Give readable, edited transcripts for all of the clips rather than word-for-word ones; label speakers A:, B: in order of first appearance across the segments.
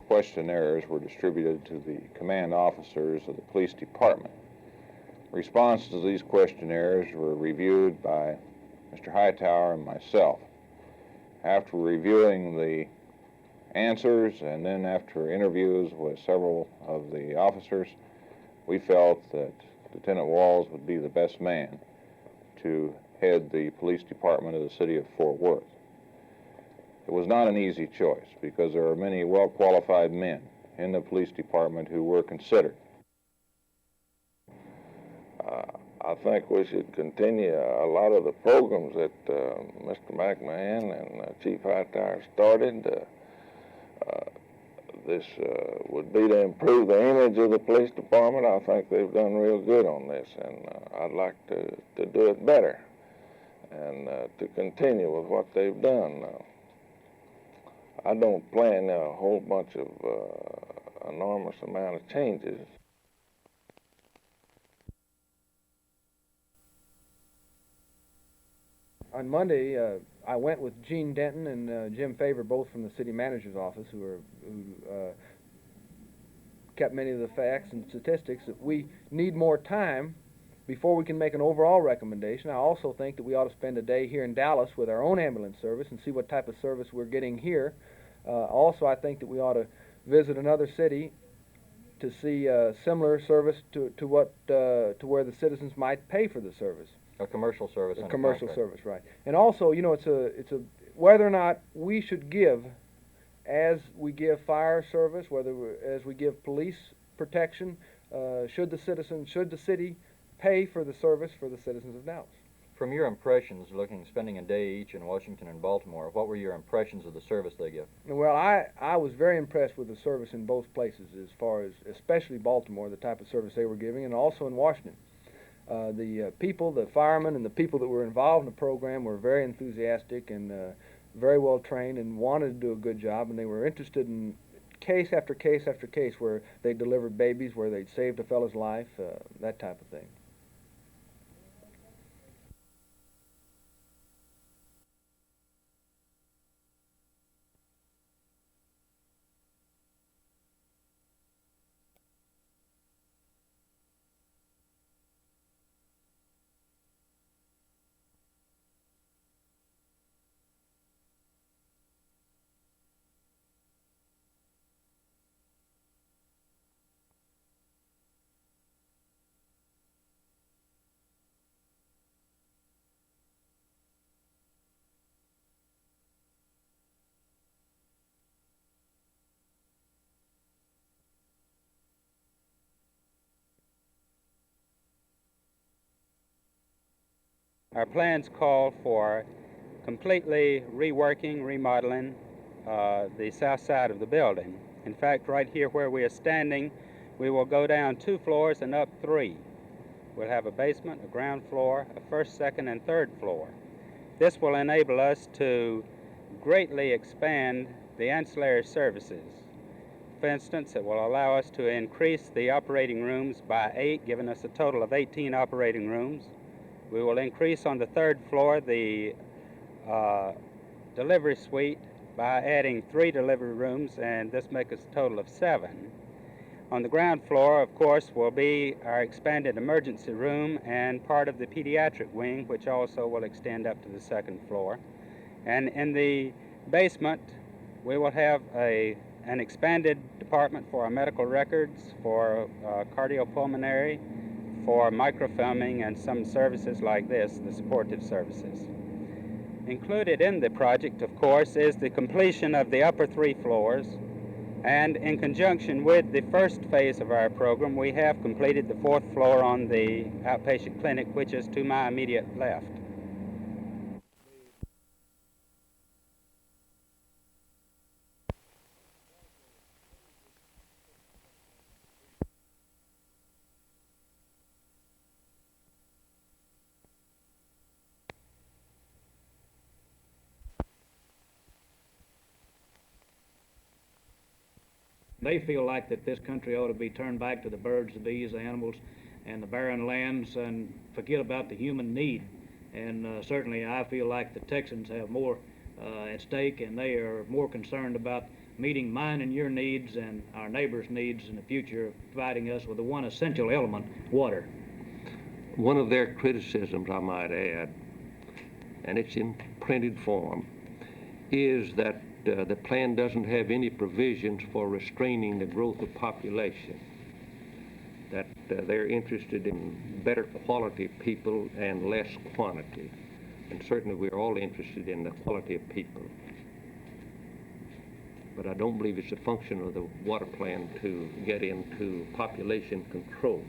A: questionnaires were distributed to the command officers of the police department. Responses to these questionnaires were reviewed by Mr. Hightower and myself. After reviewing the answers and then after interviews with several of the officers, we felt that Lieutenant Walls would be the best man to head the police department of the city of Fort Worth. It was not an easy choice because there are many well-qualified men in the police department who were considered.
B: I think we should continue a lot of the programs that Mr. McMahon and Chief Hightower started. This would be to improve the image of the police department. I think they've done real good on this, and I'd like to do it better and to continue with what they've done. I don't plan a whole bunch of enormous amount of changes.
C: On Monday, I went with Gene Denton and Jim Favor, both from the city manager's office, who kept many of the facts and statistics. That we need more time before we can make an overall recommendation. I also think that we ought to spend a day here in Dallas with our own ambulance service and see what type of service we're getting here. Also, I think that we ought to visit another city to see similar service to where the citizens might pay for the service.
D: A commercial service.
C: A commercial service, right. And also, you know, it's a whether or not we should give, as we give fire service, as we give police protection, should the city pay for the service for the citizens of Dallas?
D: From your impressions, spending a day each in Washington and Baltimore, what were your impressions of the service they give?
C: Well, I was very impressed with the service in both places, as far as especially Baltimore, the type of service they were giving, and also in Washington. The people, the firemen, and the people that were involved in the program were very enthusiastic and very well trained and wanted to do a good job, and they were interested in case after case after case where they delivered babies, where they'd saved a fellow's life, that type of thing.
E: Our plans call for completely reworking, remodeling the south side of the building. In fact, right here where we are standing, we will go down 2 floors and up 3. We'll have a basement, a ground floor, a first, second, and third floor. This will enable us to greatly expand the ancillary services. For instance, it will allow us to increase the operating rooms by 8, giving us a total of 18 operating rooms. We will increase on the 3rd floor the delivery suite by adding 3 delivery rooms, and this makes us a total of 7. On the ground floor, of course, will be our expanded emergency room and part of the pediatric wing, which also will extend up to the 2nd floor. And in the basement, we will have an expanded department for our medical records, for cardiopulmonary, for microfilming, and some services like this, the supportive services. Included in the project, of course, is the completion of the upper 3 floors, and in conjunction with the first phase of our program, we have completed the 4th floor on the outpatient clinic, which is to my immediate left.
F: They feel like that this country ought to be turned back to the birds, the bees, the animals, and the barren lands, and forget about the human need. And certainly I feel like the Texans have more at stake, and they are more concerned about meeting mine and your needs and our neighbors' needs in the future, providing us with the one essential element, water.
G: One of their criticisms, I might add, and it's in printed form, is that the plan doesn't have any provisions for restraining the growth of population, that they're interested in better quality people and less quantity. And certainly we're all interested in the quality of people. But I don't believe it's a function of the water plan to get into population control.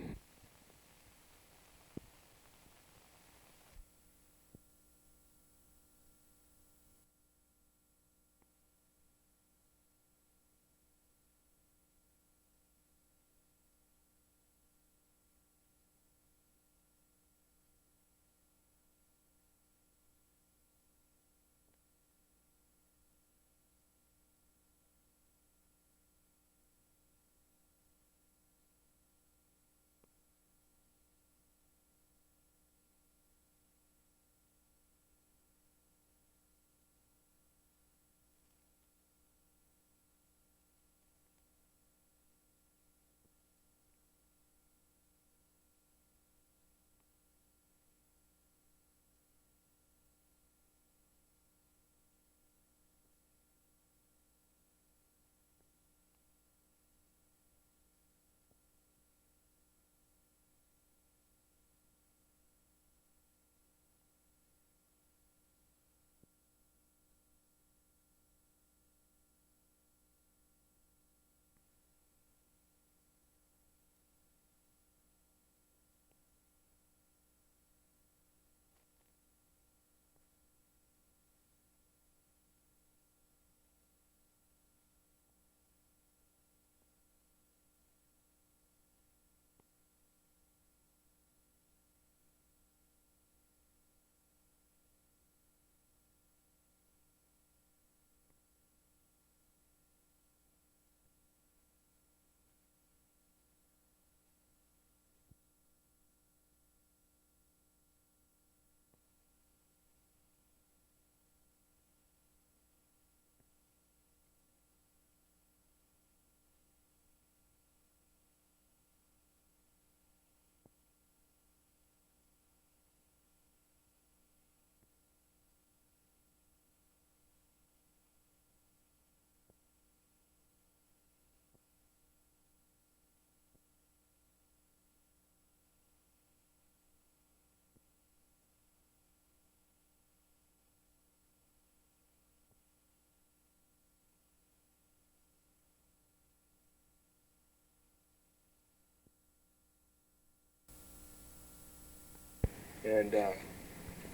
H: And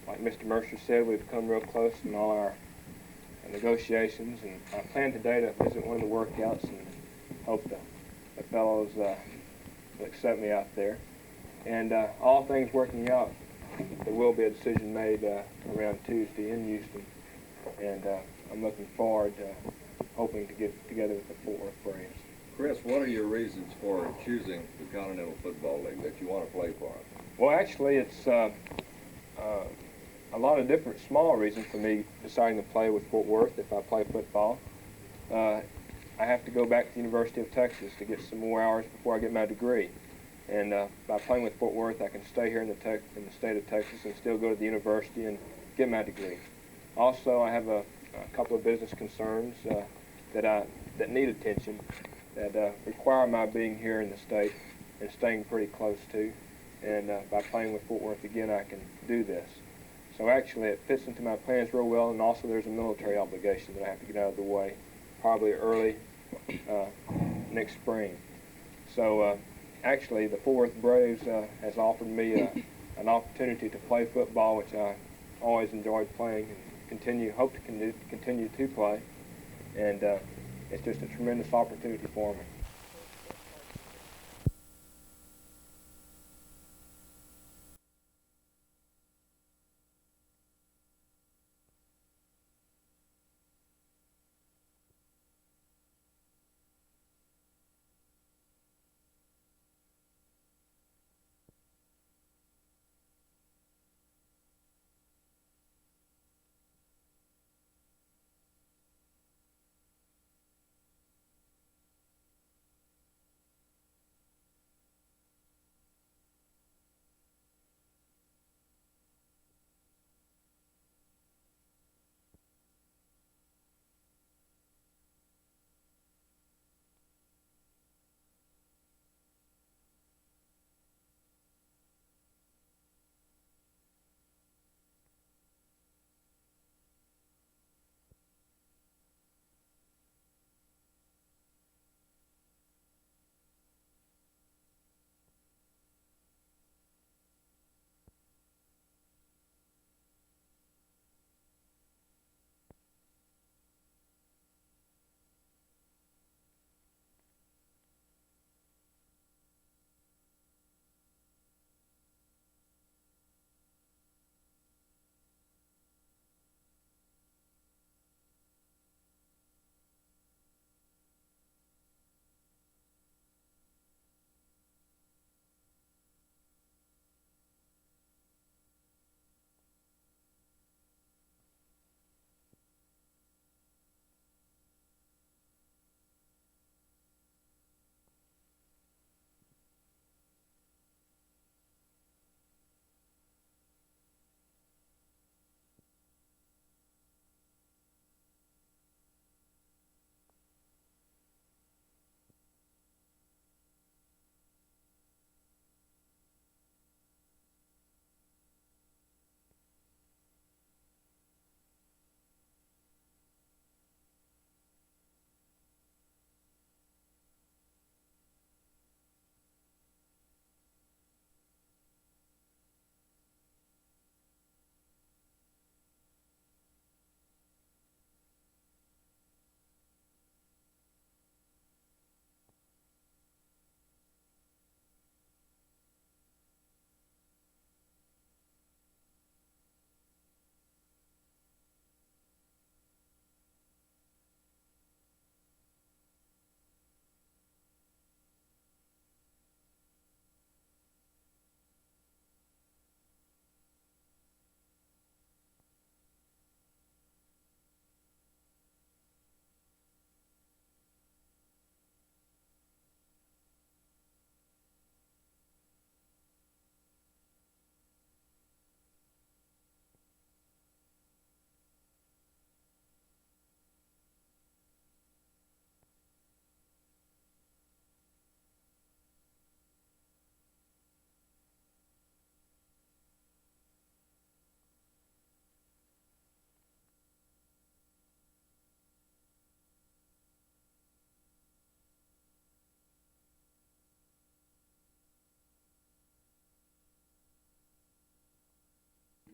H: like Mr. Mercer said, we've come real close in all our negotiations, and I plan today to visit one of the workouts and hope the fellows will accept me out there. And all things working out, there will be a decision made around Tuesday in Houston, and I'm looking forward to hoping to get together with the Fort Worth Braves.
I: Chris, what are your reasons for choosing the Continental Football League that you want to play for?
H: Well, actually, it's a lot of different small reasons for me deciding to play with Fort Worth if I play football. I have to go back to the University of Texas to get some more hours before I get my degree. And by playing with Fort Worth, I can stay here in the state of Texas and still go to the university and get my degree. Also, I have a couple of business concerns that need attention, that require my being here in the state and staying pretty close to. And by playing with Fort Worth again, I can do this. So actually, it fits into my plans real well, and also there's a military obligation that I have to get out of the way, probably early next spring. So actually, the Fort Worth Braves has offered me an opportunity to play football, which I always enjoyed playing and hope to continue to play. And it's just a tremendous opportunity for me.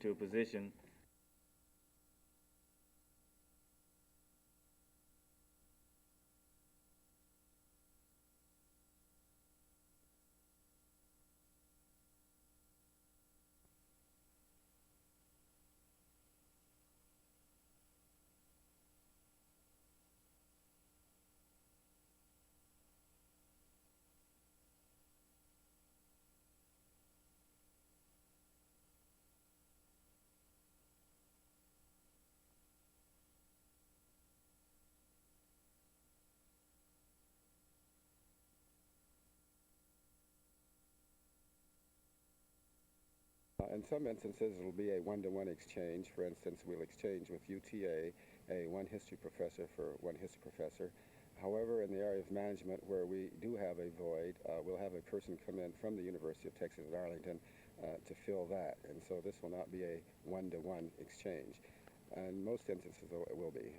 J: to a position.
K: In some instances, it'll be a one-to-one exchange. For instance, we'll exchange with UTA one history professor for one history professor. However, in the area of management where we do have a void, we'll have a person come in from the University of Texas at Arlington to fill that. And so this will not be a one-to-one exchange. In most instances, though, it will be.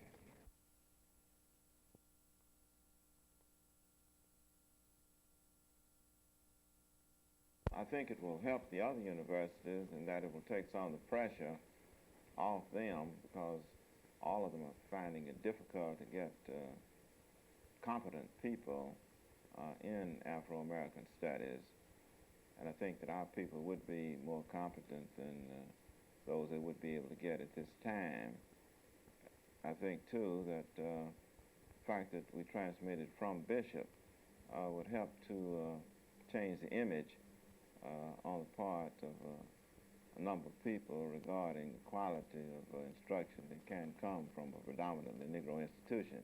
B: I think it will help the other universities in that it will take some of the pressure off them, because all of them are finding it difficult to get competent people in Afro-American studies. And I think that our people would be more competent than those they would be able to get at this time. I think, too, that the fact that we transmitted from Bishop would help to change the image on the part of a number of people regarding the quality of instruction that can come from a predominantly Negro institution.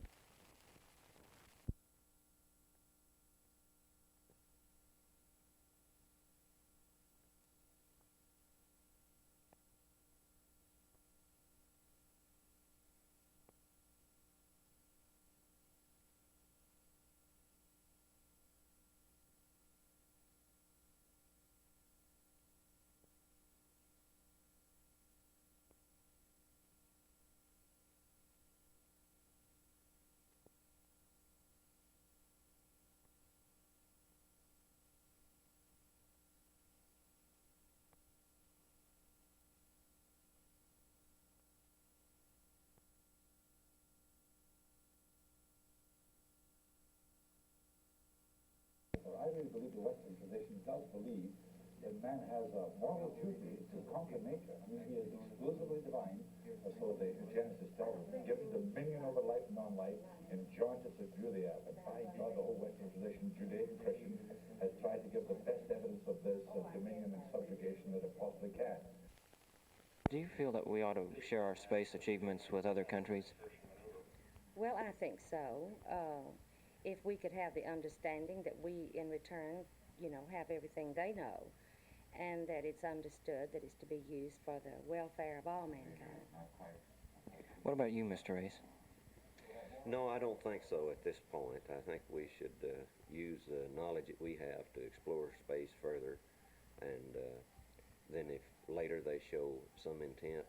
L: I really believe the Western tradition does believe that man has a moral duty to conquer nature. I mean, he is exclusively divine, so the Genesis tells us, given dominion over life and non-life, and joined to subdue the earth. And by God, the whole Western tradition, Judeo-Christian, has tried to give the best evidence of this dominion and subjugation that it possibly can.
M: Do you feel that we ought to share our space achievements with other countries?
N: Well, I think so. If we could have the understanding that we, in return, have everything they know, and that it's understood that it's to be used for the welfare of all mankind.
M: What about you, Mr. Ace?
G: No, I don't think so at this point. I think we should use the knowledge that we have to explore space further, and then if later they show some intent,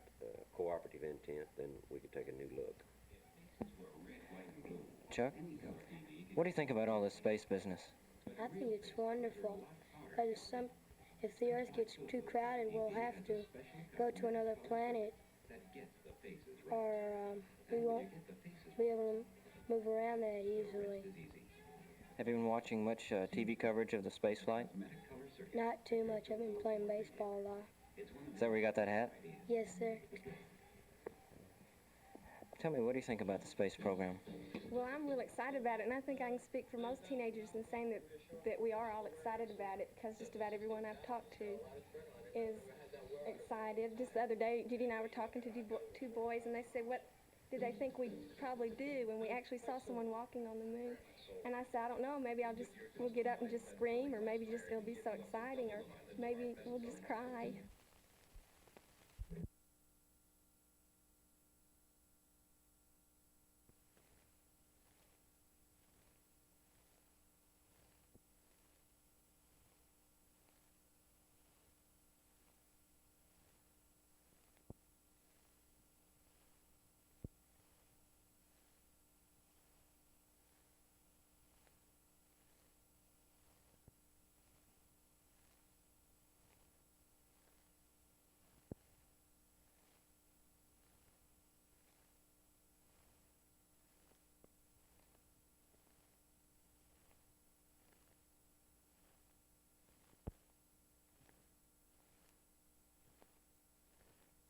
G: cooperative intent, then we could take a new look.
M: Chuck, what do you think about all this space business?
O: I think it's wonderful, because if the Earth gets too crowded, we'll have to go to another planet, or we won't be able to move around that easily.
M: Have you been watching much TV coverage of the space flight?
O: Not too much. I've been playing baseball a lot.
M: Is that where you got that hat?
O: Yes, sir.
M: Tell me, what do you think about the space program?
P: Well, I'm real excited about it, and I think I can speak for most teenagers in saying that we are all excited about it, because just about everyone I've talked to is excited. Just the other day, Judy and I were talking to two boys, and they said, what did they think we'd probably do when we actually saw someone walking on the moon? And I said, I don't know, maybe we'll get up and just scream, or maybe just it'll be so exciting, or maybe we'll just cry.